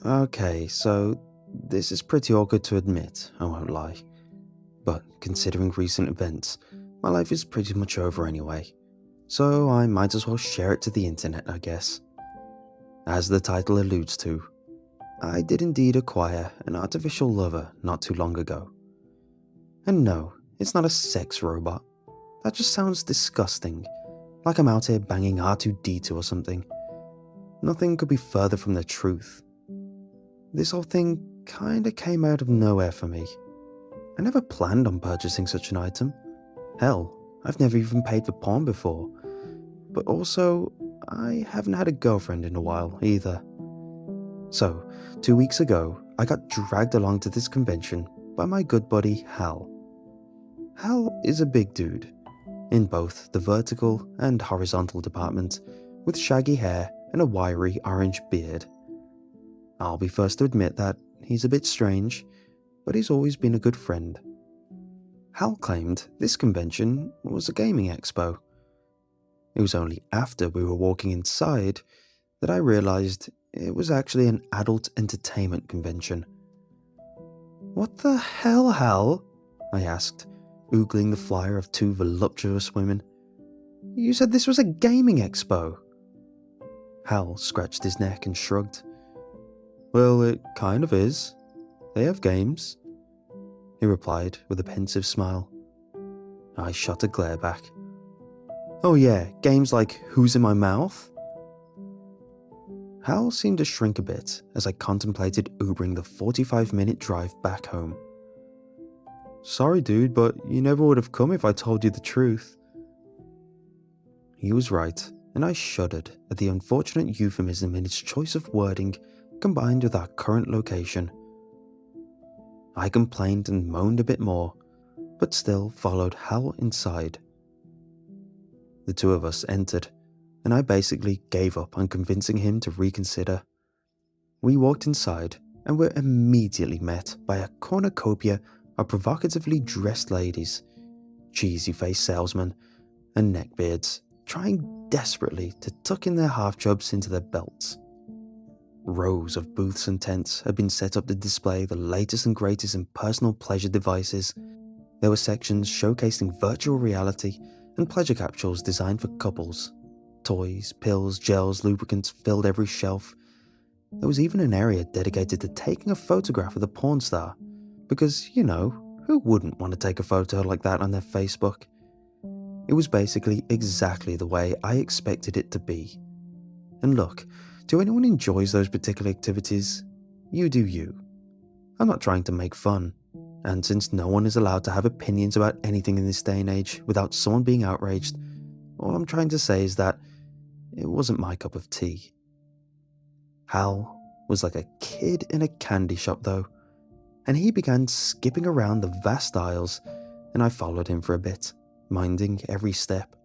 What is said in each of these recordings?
Okay, so this is pretty awkward to admit, I won't lie. But considering recent events, my life is pretty much over anyway. So I might as well share it to the internet, I guess. As the title alludes to, I did indeed acquire an artificial lover not too long ago. And no, it's not a sex robot. That just sounds disgusting, like I'm out here banging R2-D2 or something. Nothing could be further from the truth. This whole thing kinda came out of nowhere for me. I never planned on purchasing such an item. Hell, I've never even paid for porn before. But also, I haven't had a girlfriend in a while either. So, 2 weeks ago, I got dragged along to this convention by my good buddy Hal. Hal is a big dude, in both the vertical and horizontal department, with shaggy hair and a wiry orange beard. I'll be first to admit that he's a bit strange, but he's always been a good friend. Hal claimed this convention was a gaming expo. It was only after we were walking inside that I realized it was actually an adult entertainment convention. "What the hell, Hal?" I asked, oogling the flyer of two voluptuous women. "You said this was a gaming expo." Hal scratched his neck and shrugged. "Well, it kind of is. They have games," he replied with a pensive smile. I shot a glare back. "Oh yeah, games like Who's in My Mouth?" Hal seemed to shrink a bit as I contemplated Ubering the 45-minute drive back home. "Sorry dude, but you never would have come if I told you the truth." He was right, and I shuddered at the unfortunate euphemism in its choice of wording combined with our current location. I complained and moaned a bit more, but still followed Hal inside. The two of us entered, and I basically gave up on convincing him to reconsider. We walked inside and were immediately met by a cornucopia of provocatively dressed ladies, cheesy-faced salesmen, and neckbeards trying desperately to tuck in their half-chubs into their belts. Rows of booths and tents had been set up to display the latest and greatest in personal pleasure devices. There were sections showcasing virtual reality and pleasure capsules designed for couples. Toys, pills, gels, lubricants filled every shelf. There was even an area dedicated to taking a photograph of the porn star, because, you know, who wouldn't want to take a photo like that on their Facebook? It was basically exactly the way I expected it to be. And look, to anyone who enjoys those particular activities, you do you. I'm not trying to make fun, and since no one is allowed to have opinions about anything in this day and age without someone being outraged, all I'm trying to say is that it wasn't my cup of tea. Hal was like a kid in a candy shop though, and he began skipping around the vast aisles, and I followed him for a bit, minding every step.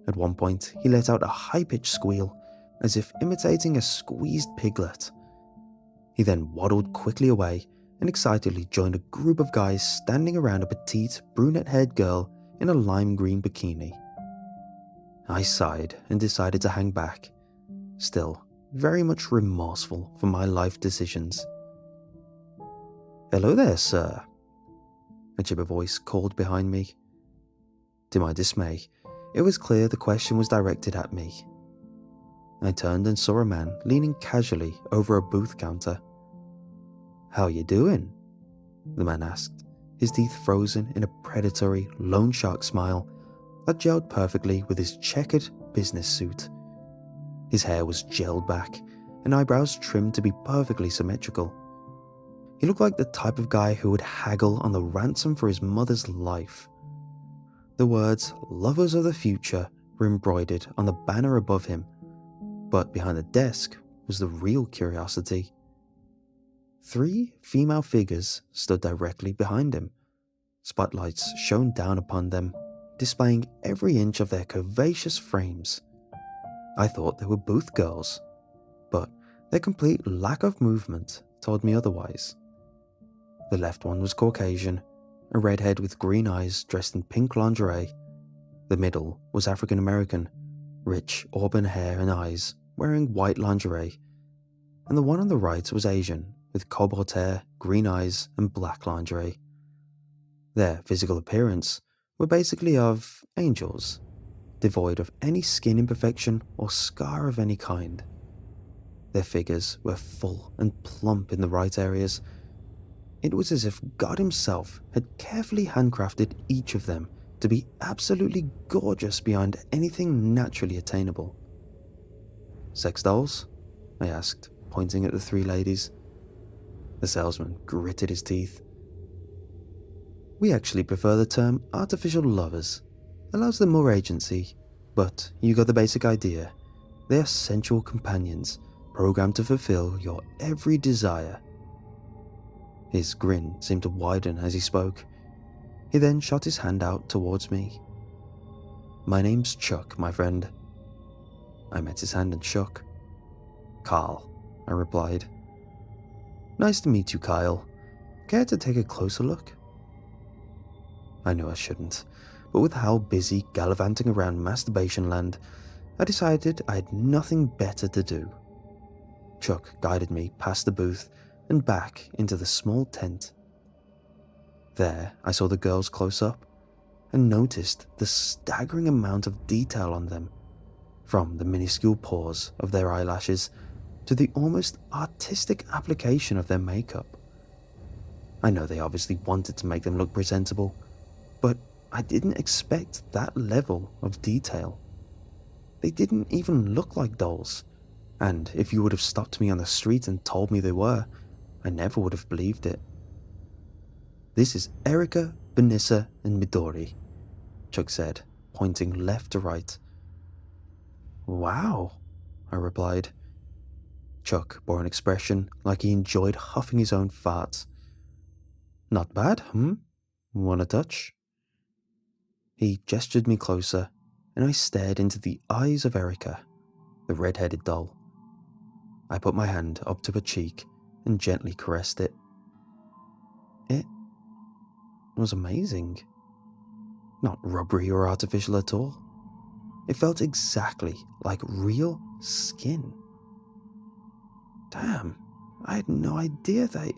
At one point, he let out a high-pitched squeal, as if imitating a squeezed piglet. He then waddled quickly away and excitedly joined a group of guys standing around a petite, brunette-haired girl in a lime green bikini. I sighed and decided to hang back, still very much remorseful for my life decisions. "Hello there, sir," a chipper voice called behind me. To my dismay, it was clear the question was directed at me. I turned and saw a man leaning casually over a booth counter. "How you doing?" the man asked, his teeth frozen in a predatory, loan shark smile that gelled perfectly with his checkered business suit. His hair was gelled back and eyebrows trimmed to be perfectly symmetrical. He looked like the type of guy who would haggle on the ransom for his mother's life. The words "Lovers of the Future" were embroidered on the banner above him, but behind the desk was the real curiosity. 3 female figures stood directly behind him, spotlights shone down upon them, displaying every inch of their curvaceous frames. I thought they were booth girls, but their complete lack of movement told me otherwise. The left one was Caucasian, a redhead with green eyes dressed in pink lingerie. The middle was African American, rich auburn hair and eyes, wearing white lingerie. and the one on the right was Asian, with cobalt hair, green eyes, and black lingerie. Their physical appearance were basically of angels, devoid of any skin imperfection or scar of any kind. Their figures were full and plump in the right areas. It was as if God himself had carefully handcrafted each of them to be absolutely gorgeous beyond anything naturally attainable. "Sex dolls?" I asked, pointing at the three ladies. The salesman gritted his teeth. "We actually prefer the term artificial lovers. Allows them more agency, but you got the basic idea. They are sensual companions, programmed to fulfill your every desire." His grin seemed to widen as he spoke. He then shot his hand out towards me. "My name's Chuck, my friend." I met his hand and shook. "Carl," I replied. "Nice to meet you, Kyle. Care to take a closer look?" I knew I shouldn't, but with how busy gallivanting around masturbation land, I decided I had nothing better to do. Chuck guided me past the booth and back into the small tent. There, I saw the girls close up and noticed the staggering amount of detail on them, from the minuscule pores of their eyelashes to the almost artistic application of their makeup. I know they obviously wanted to make them look presentable, but I didn't expect that level of detail. They didn't even look like dolls, and if you would have stopped me on the street and told me they were, I never would have believed it. "This is Erica, Vanessa, and Midori," Chuck said, pointing left to right. "Wow," I replied. Chuck bore an expression like he enjoyed huffing his own farts. "Not bad, Want a touch?" He gestured me closer, and I stared into the eyes of Erica, the red-headed doll. I put my hand up to her cheek and gently caressed it. It was amazing. Not rubbery or artificial at all. It felt exactly like real skin. Damn, I had no idea they...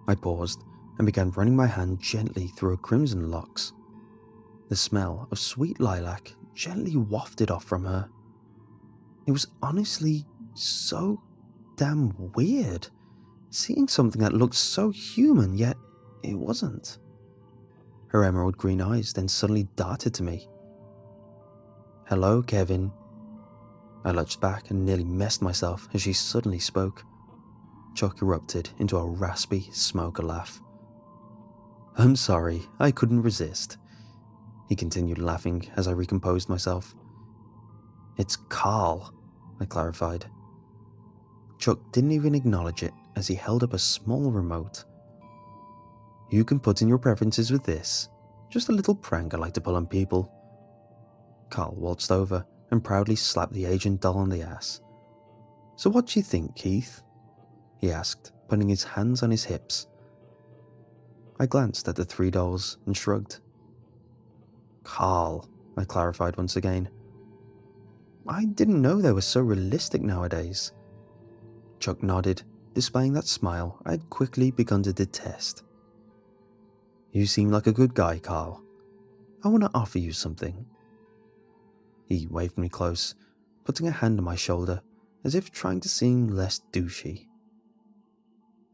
I paused and began running my hand gently through her crimson locks. The smell of sweet lilac gently wafted off from her. It was honestly so damn weird, seeing something that looked so human, yet it wasn't. Her emerald green eyes then suddenly darted to me. "Hello, Kevin." I lurched back and nearly messed myself as she suddenly spoke. Chuck erupted into a raspy smoker laugh. "I'm sorry, I couldn't resist." He continued laughing as I recomposed myself. "It's Carl," I clarified. Chuck didn't even acknowledge it as he held up a small remote. "You can put in your preferences with this. Just a little prank I like to pull on people." Carl waltzed over and proudly slapped the agent doll on the ass. "So what do you think, Keith?" he asked, putting his hands on his hips. I glanced at the three dolls and shrugged. "Carl," I clarified once again. "I didn't know they were so realistic nowadays." Chuck nodded, displaying that smile I had quickly begun to detest. "You seem like a good guy, Carl. I want to offer you something." He waved me close, putting a hand on my shoulder as if trying to seem less douchey.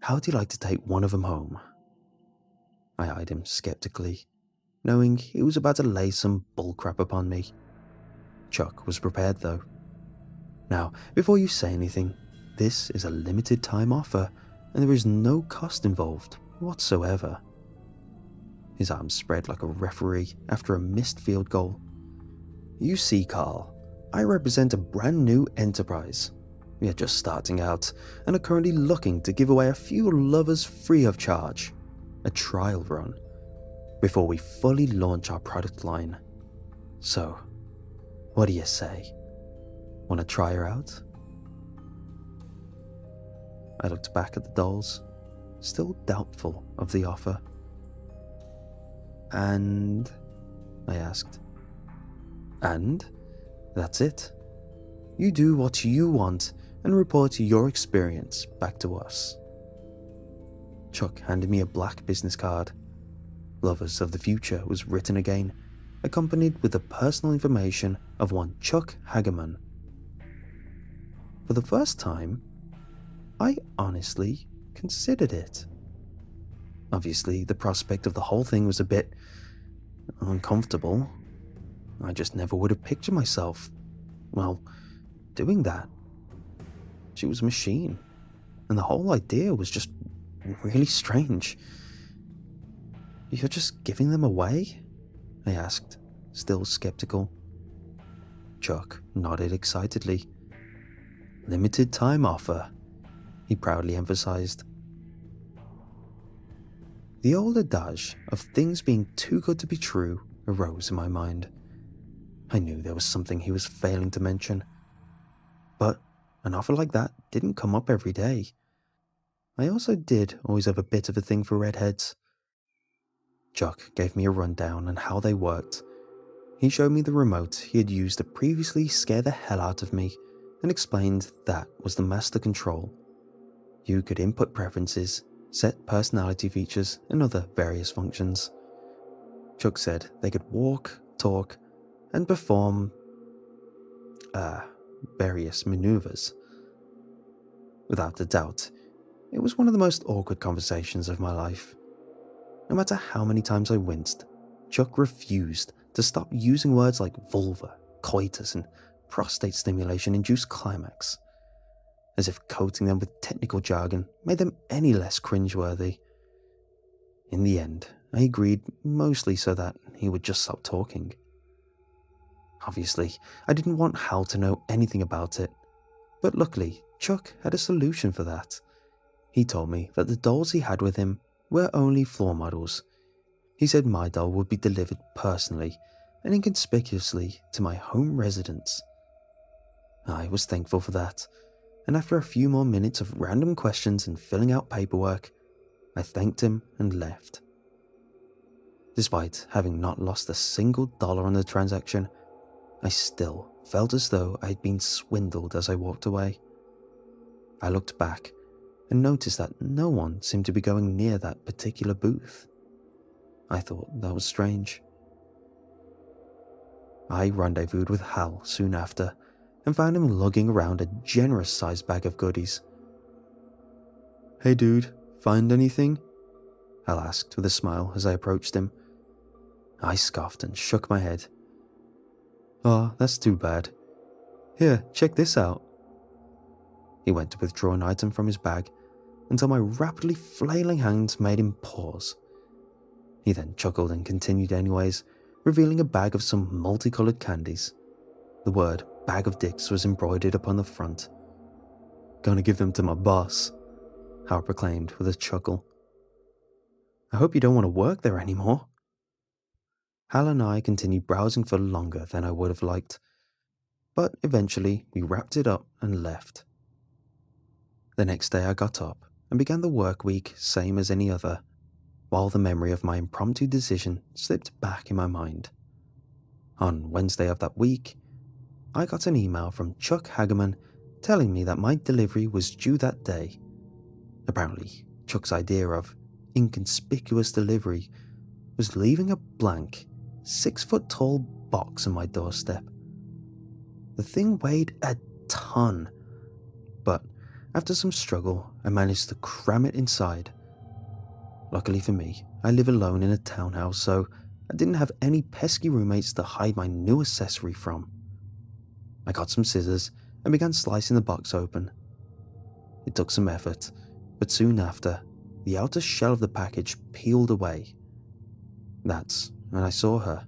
"How'd you like to take one of them home?" I eyed him skeptically, knowing he was about to lay some bullcrap upon me. Chuck was prepared though. "Now, before you say anything, this is a limited time offer and there is no cost involved whatsoever." His arms spread like a referee after a missed field goal. "You see, Carl, I represent a brand new enterprise. We are just starting out and are currently looking to give away a few lovers free of charge, a trial run, before we fully launch our product line. So, what do you say? Want to try her out?" I looked back at the dolls, still doubtful of the offer. "And?" I asked. "And? That's it. You do what you want, and report your experience back to us. Chuck handed me a black business card. Lovers of the Future was written again, accompanied with the personal information of one Chuck Hagerman. For the first time, I honestly considered it. Obviously, the prospect of the whole thing was a bit uncomfortable. I just never would have pictured myself, well, doing that. She was a machine, and the whole idea was just really strange. You're just giving them away? I asked, still skeptical. Chuck nodded excitedly. Limited time offer, he proudly emphasized. The old adage of things being too good to be true arose in my mind. I knew there was something he was failing to mention. But an offer like that didn't come up every day. I also did always have a bit of a thing for redheads. Chuck gave me a rundown on how they worked. He showed me the remote he had used to previously scare the hell out of me and explained that was the master control. You could input preferences, set personality features, and other various functions. Chuck said they could walk, talk, and perform various maneuvers. Without a doubt, it was one of the most awkward conversations of my life. No matter how many times I winced, Chuck refused to stop using words like vulva, coitus, and prostate stimulation-induced climax, as if coating them with technical jargon made them any less cringeworthy. In the end, I agreed mostly so that he would just stop talking. Obviously, I didn't want Hal to know anything about it, but luckily, Chuck had a solution for that. He told me that the dolls he had with him were only floor models. He said my doll would be delivered personally and inconspicuously to my home residence. I was thankful for that, and after a few more minutes of random questions and filling out paperwork, I thanked him and left. Despite having not lost a single dollar on the transaction, I still felt as though I had been swindled as I walked away. I looked back and noticed that no one seemed to be going near that particular booth. I thought that was strange. I rendezvoused with Hal soon after and found him lugging around a generous-sized bag of goodies. "Hey dude, find anything?" Hal asked with a smile as I approached him. I scoffed and shook my head. "Oh, that's too bad. Here, check this out." He went to withdraw an item from his bag until my rapidly flailing hands made him pause. He then chuckled and continued anyways, revealing a bag of some multicolored candies. The word "bag of dicks" was embroidered upon the front. "Gonna give them to my boss," Hal proclaimed with a chuckle. "I hope you don't want to work there anymore." Hal and I continued browsing for longer than I would have liked, but eventually we wrapped it up and left. The next day I got up and began the work week same as any other, while the memory of my impromptu decision slipped back in my mind. On Wednesday of that week, I got an email from Chuck Hagerman telling me that my delivery was due that day. Apparently, Chuck's idea of inconspicuous delivery was leaving a blank, 6-foot-tall box on my doorstep. The thing weighed a ton, but after some struggle, I managed to cram it inside. Luckily for me, I live alone in a townhouse, so I didn't have any pesky roommates to hide my new accessory from. I got some scissors and began slicing the box open. It took some effort, but soon after, the outer shell of the package peeled away. That's when I saw her.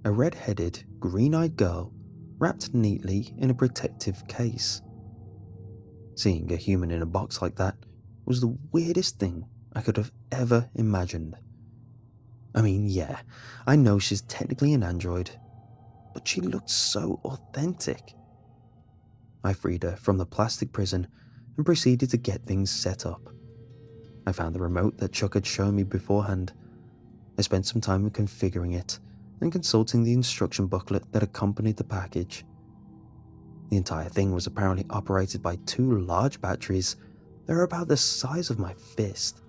A red-headed, green-eyed girl wrapped neatly in a protective case. Seeing a human in a box like that was the weirdest thing I could have ever imagined. I mean, yeah, I know she's technically an android, but she looked so authentic. I freed her from the plastic prison and proceeded to get things set up. I found the remote that Chuck had shown me beforehand. I spent some time configuring it and consulting the instruction booklet that accompanied the package. The entire thing was apparently operated by 2 large batteries that were about the size of my fist.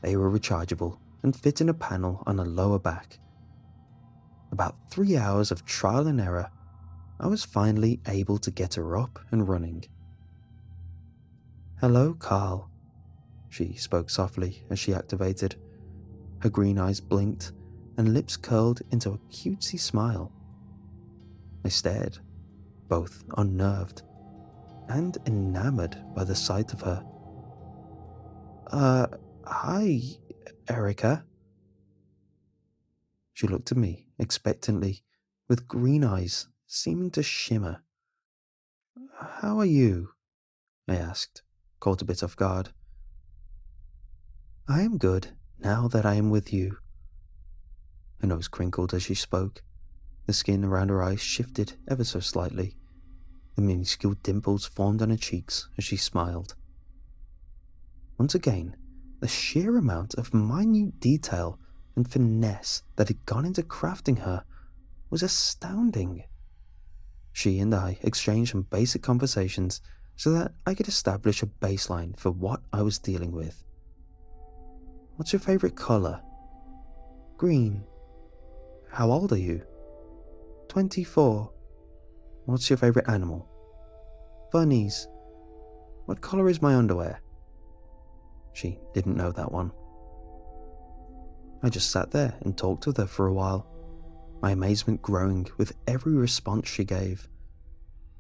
They were rechargeable and fit in a panel on the lower back. About 3 hours of trial and error, I was finally able to get her up and running. "Hello, Carl," she spoke softly as she activated. Her green eyes blinked and lips curled into a cutesy smile. I stared, both unnerved and enamored by the sight of her. Hi, Erica." She looked at me expectantly, with green eyes seeming to shimmer. "How are you?" I asked, caught a bit off guard. "I am good, now that I am with you." Her nose crinkled as she spoke. The skin around her eyes shifted ever so slightly. The minuscule dimples formed on her cheeks as she smiled. Once again, the sheer amount of minute detail and finesse that had gone into crafting her was astounding. She and I exchanged some basic conversations so that I could establish a baseline for what I was dealing with. "What's your favorite color?" "Green." "How old are you?" 24. "What's your favorite animal?" "Bunnies." "What color is my underwear?" She didn't know that one. I just sat there and talked with her for a while, my amazement growing with every response she gave.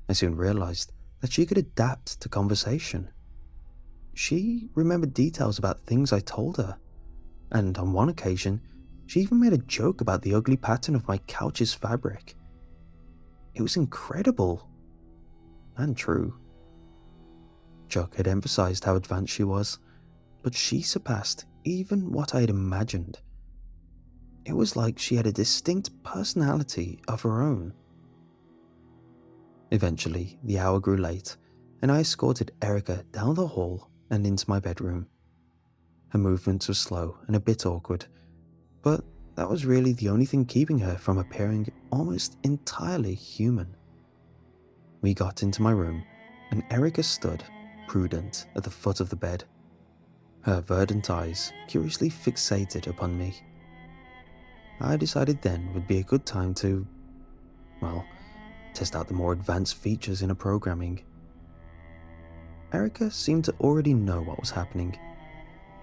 I soon realized that she could adapt to conversation. She remembered details about things I told her, and on one occasion, she even made a joke about the ugly pattern of my couch's fabric. It was incredible and true. Chuck had emphasized how advanced she was, but she surpassed even what I had imagined. It was like she had a distinct personality of her own. Eventually, the hour grew late, and I escorted Erica down the hall and into my bedroom. Her movements were slow and a bit awkward, but that was really the only thing keeping her from appearing almost entirely human. We got into my room, and Erica stood, prudent, at the foot of the bed, her verdant eyes curiously fixated upon me. I decided then would be a good time to, well, test out the more advanced features in her programming. Erica seemed to already know what was happening.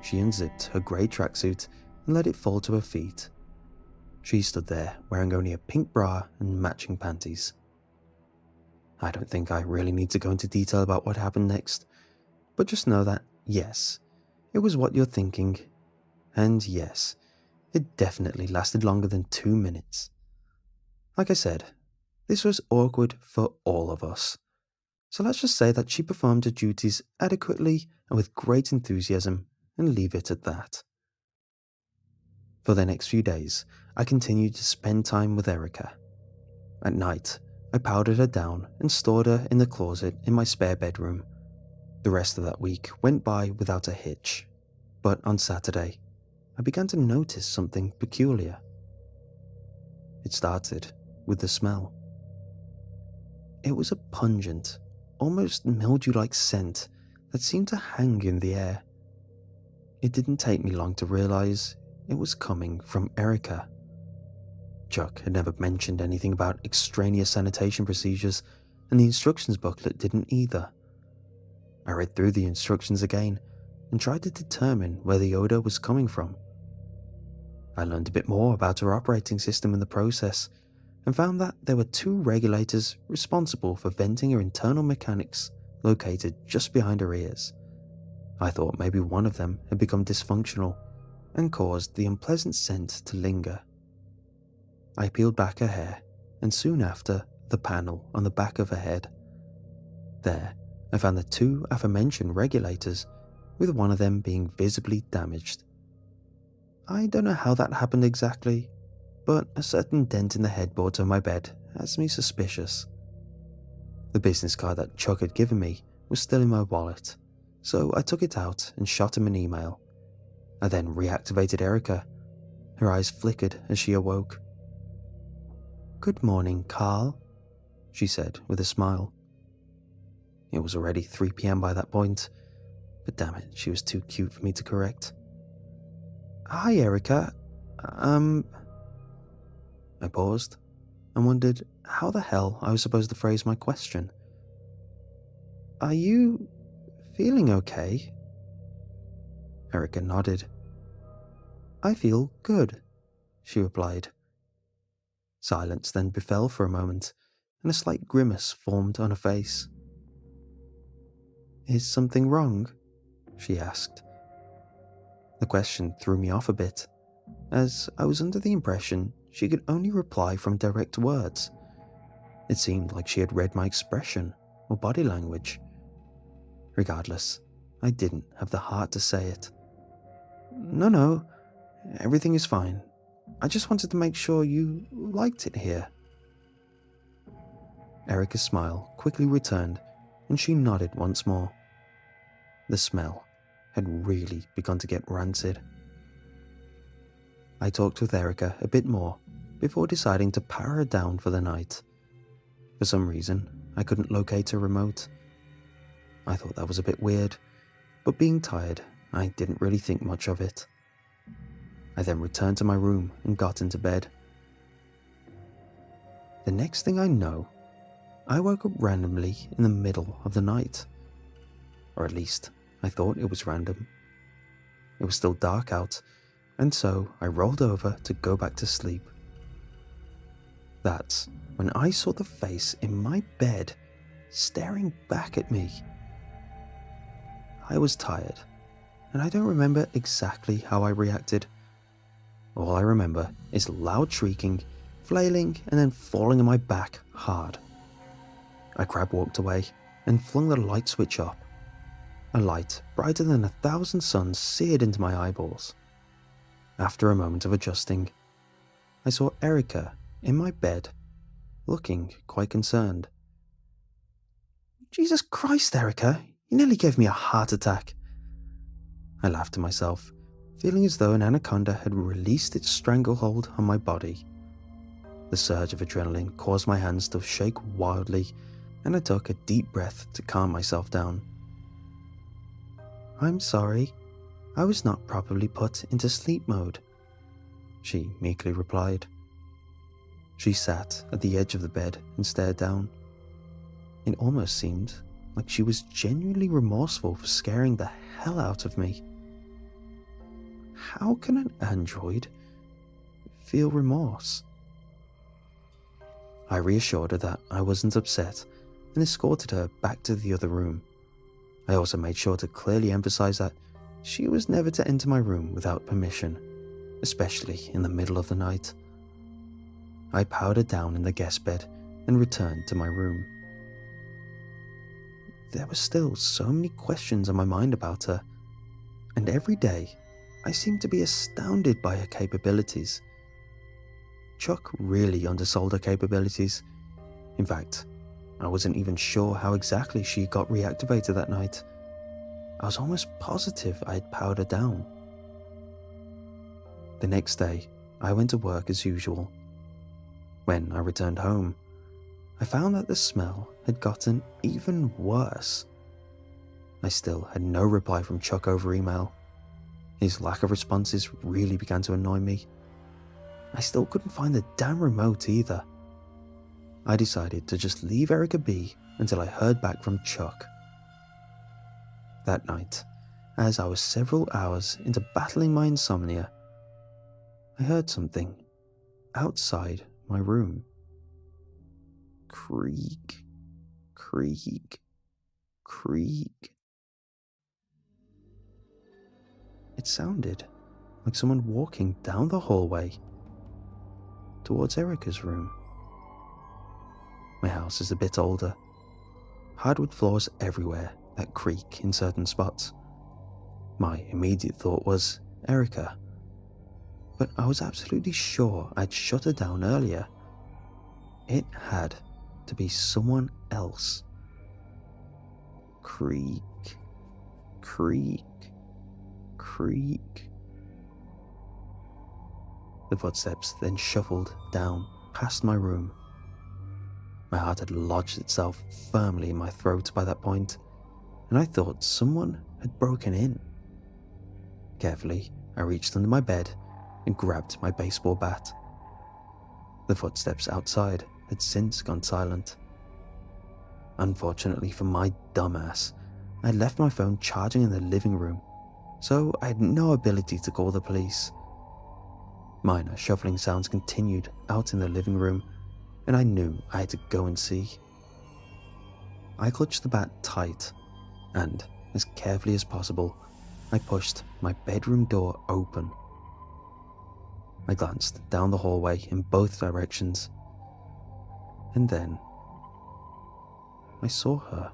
She unzipped her grey tracksuit and let it fall to her feet. She stood there wearing only a pink bra and matching panties. I don't think I really need to go into detail about what happened next, but just know that, yes, it was what you're thinking, and yes, it definitely lasted longer than 2 minutes. Like I said, this was awkward for all of us. So let's just say that she performed her duties adequately and with great enthusiasm and leave it at that. For the next few days, I continued to spend time with Erica. At night, I powdered her down and stored her in the closet in my spare bedroom. The rest of that week went by without a hitch, but on Saturday, I began to notice something peculiar. It started with the smell. It was a pungent, almost mildew-like scent that seemed to hang in the air. It didn't take me long to realize it was coming from Erica. Chuck had never mentioned anything about extraneous sanitation procedures, and the instructions booklet didn't either. I read through the instructions again and tried to determine where the odor was coming from. I learned a bit more about her operating system in the process and found that there were 2 regulators responsible for venting her internal mechanics located just behind her ears. I thought maybe one of them had become dysfunctional and caused the unpleasant scent to linger. I peeled back her hair and soon after the panel on the back of her head. There, I found the 2 aforementioned regulators, with one of them being visibly damaged. I don't know how that happened exactly, but a certain dent in the headboard of my bed has me suspicious. The business card that Chuck had given me was still in my wallet, so I took it out and shot him an email. I then reactivated Erica. Her eyes flickered as she awoke. "Good morning, Carl," she said with a smile. It was already 3 p.m. by that point, but damn it, she was too cute for me to correct. Hi, Erica. I paused and wondered how the hell I was supposed to phrase my question. Are you feeling okay? Erica nodded. I feel good, she replied. Silence then befell for a moment, and a slight grimace formed on her face. Is something wrong? She asked. The question threw me off a bit, as I was under the impression she could only reply from direct words. It seemed like she had read my expression or body language. Regardless, I didn't have the heart to say it. No, everything is fine. I just wanted to make sure you liked it here. Erica's smile quickly returned, and she nodded once more. The smell had really begun to get rancid. I talked with Erica a bit more before deciding to power her down for the night. For some reason, I couldn't locate her remote. I thought that was a bit weird, but being tired, I didn't really think much of it. I then returned to my room and got into bed. The next thing I know, I woke up randomly in the middle of the night. Or at least, I thought it was random. It was still dark out, and so I rolled over to go back to sleep. That's when I saw the face in my bed staring back at me. I was tired, and I don't remember exactly how I reacted. All I remember is loud shrieking, flailing, and then falling on my back hard. I crab-walked away and flung the light switch up. A light brighter than 1,000 suns seared into my eyeballs. After a moment of adjusting, I saw Erica in my bed, looking quite concerned. Jesus Christ, Erica, you nearly gave me a heart attack. I laughed to myself, feeling as though an anaconda had released its stranglehold on my body. The surge of adrenaline caused my hands to shake wildly, and I took a deep breath to calm myself down. I'm sorry, I was not properly put into sleep mode, she meekly replied. She sat at the edge of the bed and stared down. It almost seemed like she was genuinely remorseful for scaring the hell out of me. How can an android feel remorse? I reassured her that I wasn't upset and escorted her back to the other room. I also made sure to clearly emphasize that she was never to enter my room without permission, especially in the middle of the night. I powered her down in the guest bed and returned to my room. There were still so many questions on my mind about her, and every day I seemed to be astounded by her capabilities. Chuck really undersold her capabilities. In fact, I wasn't even sure how exactly she got reactivated that night. I was almost positive I had powered her down. The next day, I went to work as usual. When I returned home, I found that the smell had gotten even worse. I still had no reply from Chuck over email. His lack of responses really began to annoy me. I still couldn't find the damn remote either. I decided to just leave Erica be until I heard back from Chuck. That night, as I was several hours into battling my insomnia, I heard something outside my room. Creak, creak, creak. It sounded like someone walking down the hallway towards Erica's room. My house is a bit older. Hardwood floors everywhere that creak in certain spots. My immediate thought was Erica, but I was absolutely sure I'd shut her down earlier. It had to be someone else. Creak, creak, creak. The footsteps then shuffled down past my room. My heart had lodged itself firmly in my throat by that point, and I thought someone had broken in. Carefully, I reached under my bed and grabbed my baseball bat. The footsteps outside had since gone silent. Unfortunately for my dumbass, I had left my phone charging in the living room, so I had no ability to call the police. Minor shuffling sounds continued out in the living room, and I knew I had to go and see. I clutched the bat tight, and, as carefully as possible, I pushed my bedroom door open. I glanced down the hallway in both directions, and then I saw her.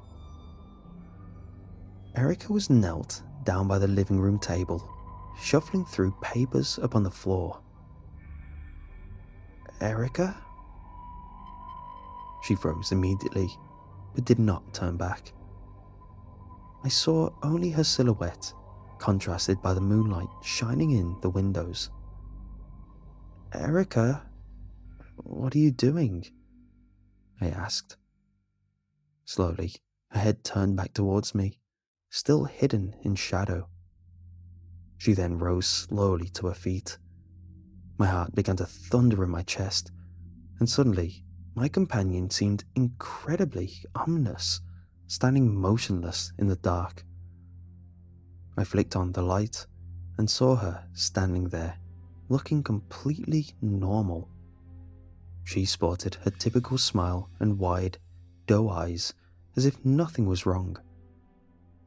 Erica was knelt down by the living room table, shuffling through papers upon the floor. Erica? She froze immediately, but did not turn back. I saw only her silhouette, contrasted by the moonlight shining in the windows. Erica, what are you doing? I asked. Slowly, her head turned back towards me, still hidden in shadow. She then rose slowly to her feet. My heart began to thunder in my chest, and suddenly my companion seemed incredibly ominous, standing motionless in the dark. I flicked on the light and saw her standing there, looking completely normal. She sported her typical smile and wide, doe eyes, as if nothing was wrong.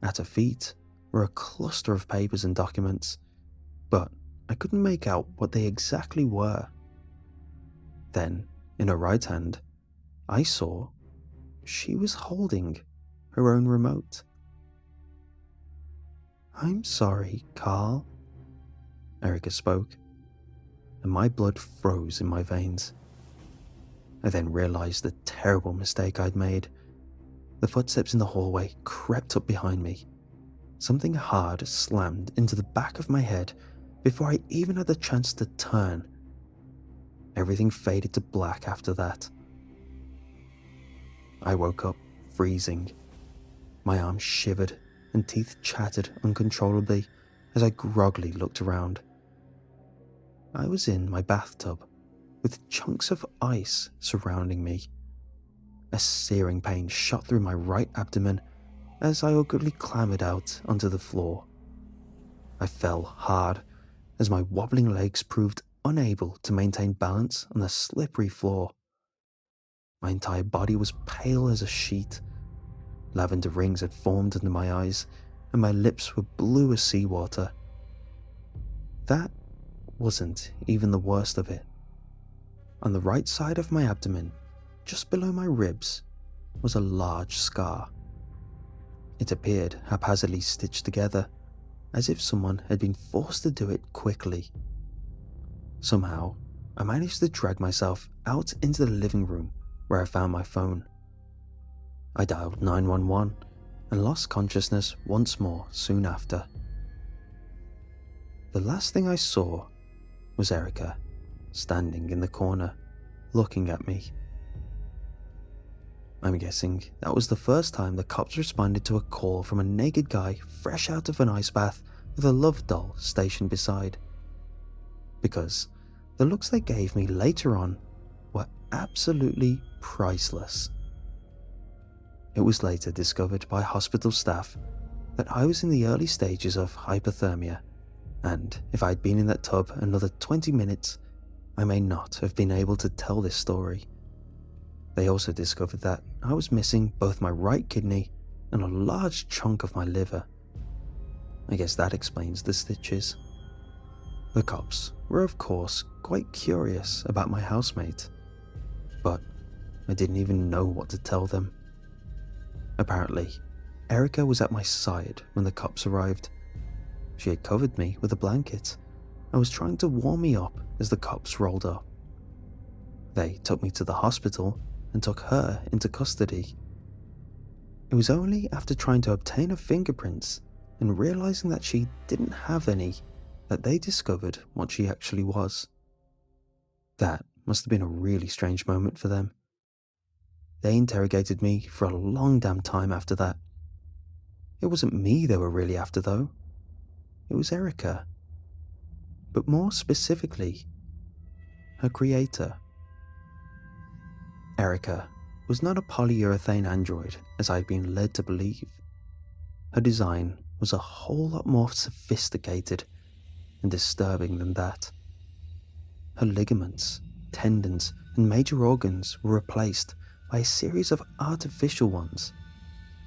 At her feet were a cluster of papers and documents, but I couldn't make out what they exactly were. Then, in her right hand, I saw she was holding her own remote. I'm sorry, Carl, Erica spoke, and my blood froze in my veins. I then realized the terrible mistake I'd made. The footsteps in the hallway crept up behind me. Something hard slammed into the back of my head before I even had the chance to turn. Everything faded to black after that. I woke up freezing. My arms shivered and teeth chattered uncontrollably as I groggily looked around. I was in my bathtub, with chunks of ice surrounding me. A searing pain shot through my right abdomen as I awkwardly clambered out onto the floor. I fell hard as my wobbling legs proved unable to maintain balance on the slippery floor. My entire body was pale as a sheet. Lavender rings had formed under my eyes, and my lips were blue as seawater. That wasn't even the worst of it. On the right side of my abdomen, just below my ribs, was a large scar. It appeared haphazardly stitched together, as if someone had been forced to do it quickly. Somehow, I managed to drag myself out into the living room where I found my phone. I dialed 911 and lost consciousness once more soon after. The last thing I saw was Erica, standing in the corner, looking at me. I'm guessing that was the first time the cops responded to a call from a naked guy fresh out of an ice bath with a love doll stationed beside. Because the looks they gave me later on were absolutely priceless. It was later discovered by hospital staff that I was in the early stages of hypothermia, and if I had been in that tub another 20 minutes, I may not have been able to tell this story. They also discovered that I was missing both my right kidney and a large chunk of my liver. I guess that explains the stitches. The cops were of course quite curious about my housemate, but I didn't even know what to tell them. Apparently, Erica was at my side when the cops arrived. She had covered me with a blanket and was trying to warm me up as the cops rolled up. They took me to the hospital and took her into custody. It was only after trying to obtain her fingerprints and realizing that she didn't have any that they discovered what she actually was. That must have been a really strange moment for them. they interrogated me for a long damn time after that. It wasn't me they were really after though. It was Erica. But more specifically, her creator. Erica was not a polyurethane android as I'd been led to believe. Her design was a whole lot more sophisticated and disturbing than that. Her ligaments, tendons, and major organs were replaced by a series of artificial ones.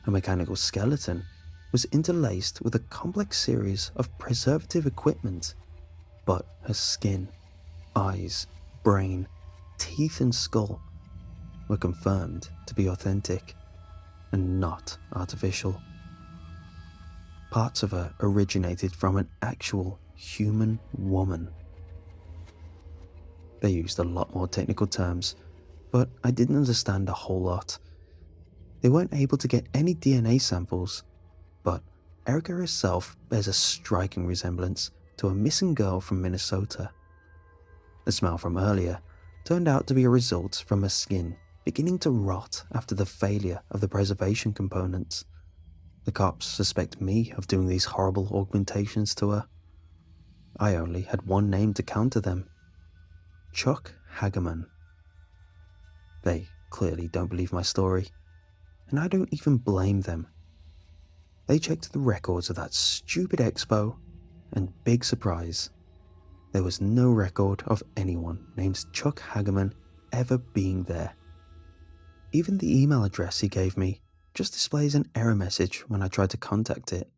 Her mechanical skeleton was interlaced with a complex series of preservative equipment, but her skin, eyes, brain, teeth, and skull were confirmed to be authentic and not artificial. Parts of her originated from an actual human woman. They used a lot more technical terms, but I didn't understand a whole lot. They weren't able to get any DNA samples, but Erica herself bears a striking resemblance to a missing girl from Minnesota. The smell from earlier turned out to be a result from her skin beginning to rot after the failure of the preservation components. The cops suspect me of doing these horrible augmentations to her. I only had one name to counter them: Chuck Hagerman. They clearly don't believe my story, and I don't even blame them. They checked the records of that stupid expo, and big surprise, there was no record of anyone named Chuck Hagerman ever being there. Even the email address he gave me just displays an error message when I tried to contact it.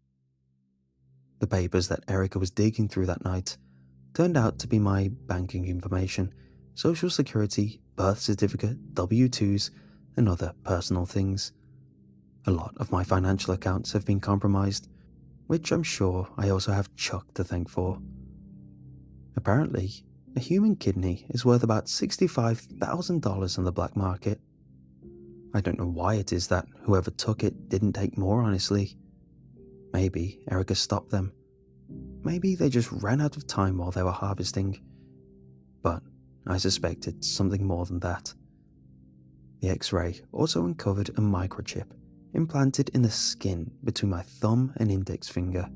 The papers that Erica was digging through that night turned out to be my banking information, social security, birth certificate, W-2s, and other personal things. A lot of my financial accounts have been compromised, which I'm sure I also have Chuck to thank for. Apparently, a human kidney is worth about $65,000 on the black market. I don't know why it is that whoever took it didn't take more, honestly. Maybe Erica stopped them. Maybe they just ran out of time while they were harvesting. But I suspect it's something more than that. The X-ray also uncovered a microchip implanted in the skin between my thumb and index finger.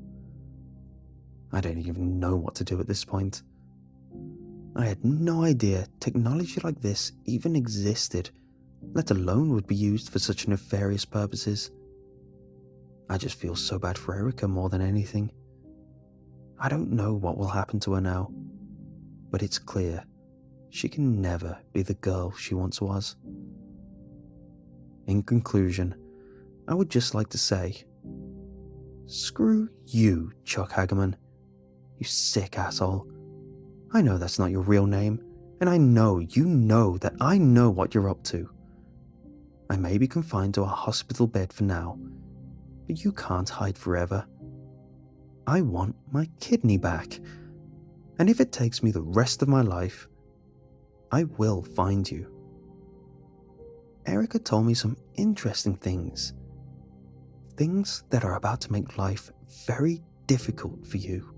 I don't even know what to do at this point. I had no idea technology like this even existed, let alone would be used for such nefarious purposes. I just feel so bad for Erica more than anything. I don't know what will happen to her now, but it's clear she can never be the girl she once was. In conclusion, I would just like to say, screw you, Chuck Hagerman. You sick asshole. I know that's not your real name, and I know you know that I know what you're up to. I may be confined to a hospital bed for now, but you can't hide forever. I want my kidney back, and if it takes me the rest of my life, I will find you. Erica told me some interesting things. Things that are about to make life very difficult for you.